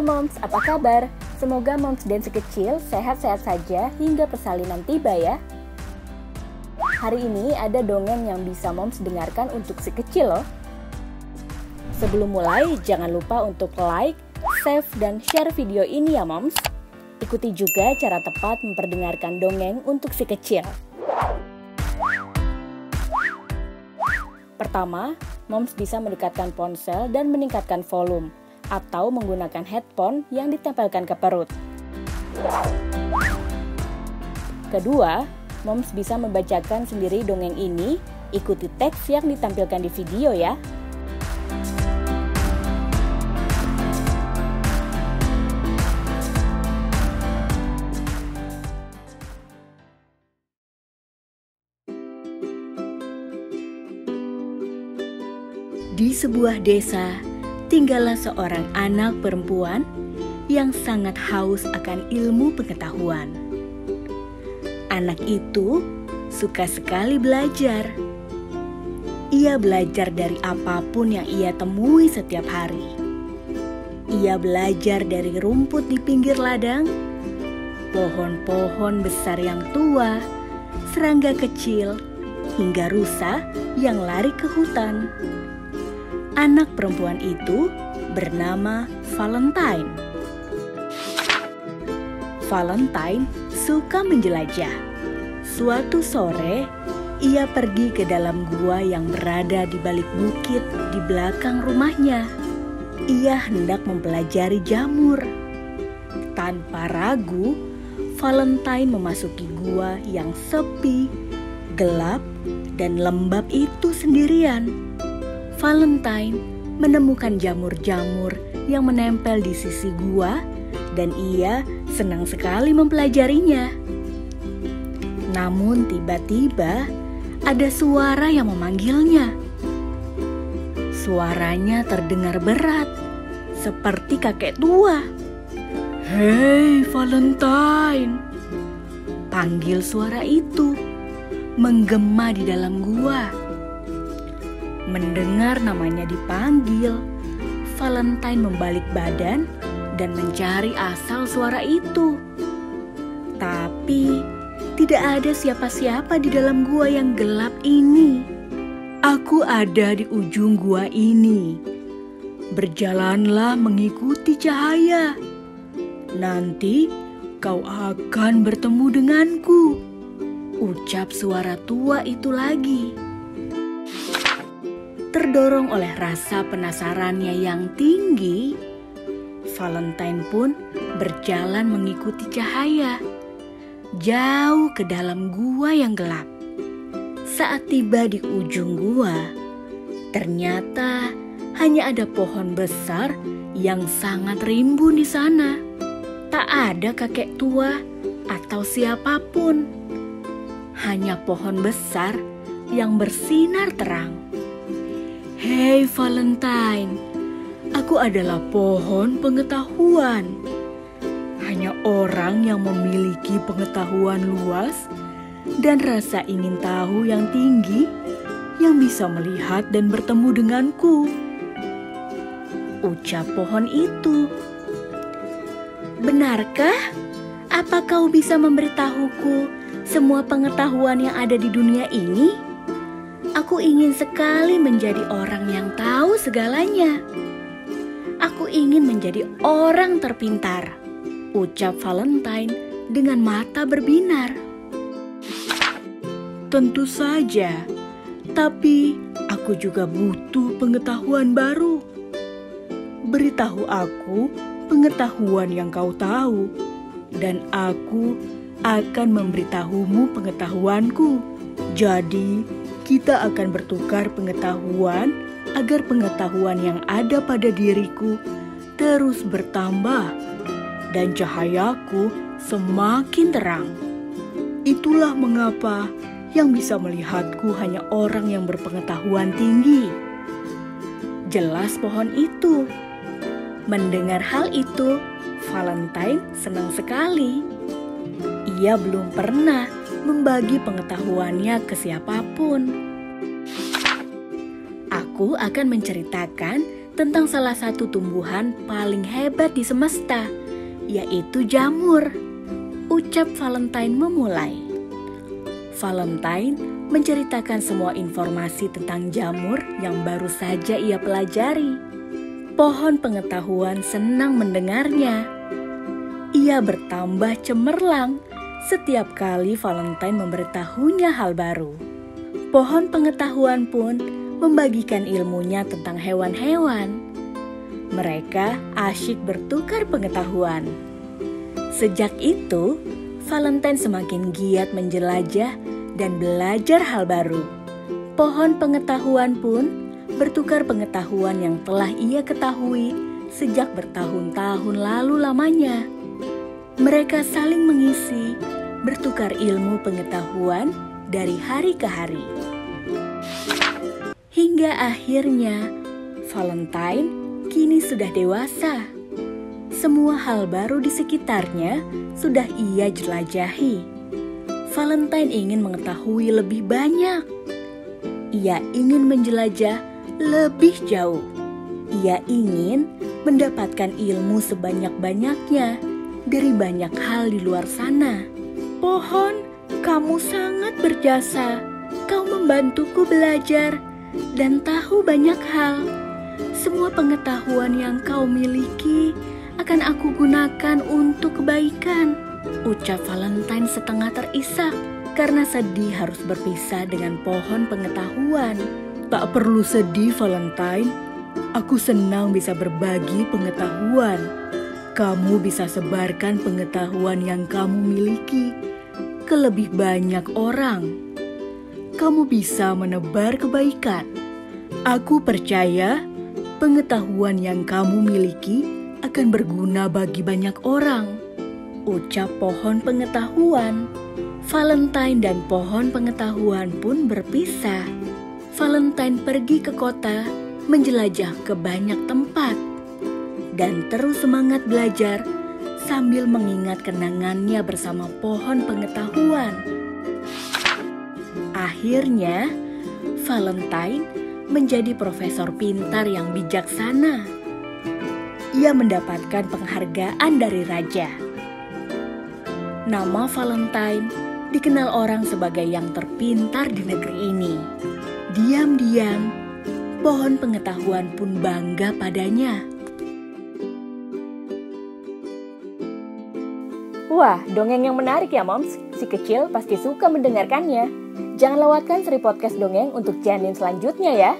Halo Moms, apa kabar? Semoga Moms dan si kecil sehat-sehat saja hingga persalinan tiba ya. Hari ini ada dongeng yang bisa Moms dengarkan untuk si kecil loh. Sebelum mulai, jangan lupa untuk like, save, dan share video ini ya Moms. Ikuti juga cara tepat memperdengarkan dongeng untuk si kecil. Pertama, Moms bisa mendekatkan ponsel dan meningkatkan volume, atau menggunakan headphone yang ditempelkan ke perut. Kedua, Moms bisa membacakan sendiri dongeng ini, ikuti teks yang ditampilkan di video ya. Di sebuah desa, tinggallah seorang anak perempuan yang sangat haus akan ilmu pengetahuan. Anak itu suka sekali belajar. Ia belajar dari apapun yang ia temui setiap hari. Ia belajar dari rumput di pinggir ladang, pohon-pohon besar yang tua, serangga kecil, hingga rusa yang lari ke hutan. Anak perempuan itu bernama Valentine. Valentine suka menjelajah. Suatu sore, ia pergi ke dalam gua yang berada di balik bukit di belakang rumahnya. Ia hendak mempelajari jamur. Tanpa ragu, Valentine memasuki gua yang sepi, gelap, dan lembab itu sendirian. Valentine menemukan jamur-jamur yang menempel di sisi gua dan ia senang sekali mempelajarinya. Namun tiba-tiba ada suara yang memanggilnya. Suaranya terdengar berat, seperti kakek tua. "Hei Valentine," panggil suara itu, menggema di dalam gua. Mendengar namanya dipanggil, Valentine membalik badan dan mencari asal suara itu. Tapi tidak ada siapa-siapa di dalam gua yang gelap ini. "Aku ada di ujung gua ini. Berjalanlah mengikuti cahaya. Nanti kau akan bertemu denganku," ucap suara tua itu lagi. Terdorong oleh rasa penasarannya yang tinggi, Valentine pun berjalan mengikuti cahaya, jauh ke dalam gua yang gelap. Saat tiba di ujung gua, ternyata hanya ada pohon besar yang sangat rimbun di sana. Tak ada kakek tua atau siapapun. Hanya pohon besar yang bersinar terang. "Hei Valentine, aku adalah pohon pengetahuan. Hanya orang yang memiliki pengetahuan luas dan rasa ingin tahu yang tinggi yang bisa melihat dan bertemu denganku," ucap pohon itu. "Benarkah? Apa kau bisa memberitahuku semua pengetahuan yang ada di dunia ini? Aku ingin sekali menjadi orang yang tahu segalanya. Aku ingin menjadi orang terpintar," ucap Valentine dengan mata berbinar. "Tentu saja, tapi aku juga butuh pengetahuan baru. Beritahu aku pengetahuan yang kau tahu, dan aku akan memberitahumu pengetahuanku. Jadi, kita akan bertukar pengetahuan agar pengetahuan yang ada pada diriku terus bertambah dan cahayaku semakin terang. Itulah mengapa yang bisa melihatku hanya orang yang berpengetahuan tinggi," jelas pohon itu. Mendengar hal itu, Valentine senang sekali. Ia belum pernah membagi pengetahuannya ke siapapun. "Aku akan menceritakan tentang salah satu tumbuhan paling hebat di semesta, yaitu jamur. Ucap Valentine memulai. Valentine menceritakan semua informasi tentang jamur yang baru saja ia pelajari. Pohon pengetahuan senang mendengarnya. Ia bertambah cemerlang setiap kali Valentine memberitahunya hal baru. Pohon pengetahuan pun membagikan ilmunya tentang hewan-hewan. Mereka asyik bertukar pengetahuan. Sejak itu, Valentine semakin giat menjelajah dan belajar hal baru. Pohon pengetahuan pun bertukar pengetahuan yang telah ia ketahui sejak bertahun-tahun lalu lamanya. Mereka saling mengisi, bertukar ilmu pengetahuan dari hari ke hari. Hingga akhirnya, Valentine kini sudah dewasa. Semua hal baru di sekitarnya sudah ia jelajahi. Valentine ingin mengetahui lebih banyak. Ia ingin menjelajah lebih jauh. Ia ingin mendapatkan ilmu sebanyak-banyaknya dari banyak hal di luar sana. Pohon, kamu sangat berjasa. Kau membantuku belajar dan tahu banyak hal. Semua pengetahuan yang kau miliki akan aku gunakan untuk kebaikan. Ucap Valentine setengah terisak karena sedih harus berpisah dengan pohon pengetahuan. Tak perlu sedih, Valentine. Aku senang bisa berbagi pengetahuan. Kamu bisa sebarkan pengetahuan yang kamu miliki ke lebih banyak orang. Kamu bisa menebar kebaikan. Aku percaya pengetahuan yang kamu miliki akan berguna bagi banyak orang. Ucap pohon pengetahuan. Valentine dan pohon pengetahuan pun berpisah. Valentine pergi ke kota menjelajah ke banyak tempat dan terus semangat belajar sambil mengingat kenangannya bersama pohon pengetahuan. Akhirnya, Valentine menjadi profesor pintar yang bijaksana. Ia mendapatkan penghargaan dari raja. Nama Valentine dikenal orang sebagai yang terpintar di negeri ini. Diam-diam, pohon pengetahuan pun bangga padanya. Wah, dongeng yang menarik ya, Moms. Si kecil pasti suka mendengarkannya. Jangan lewatkan seri podcast dongeng untuk janin selanjutnya ya.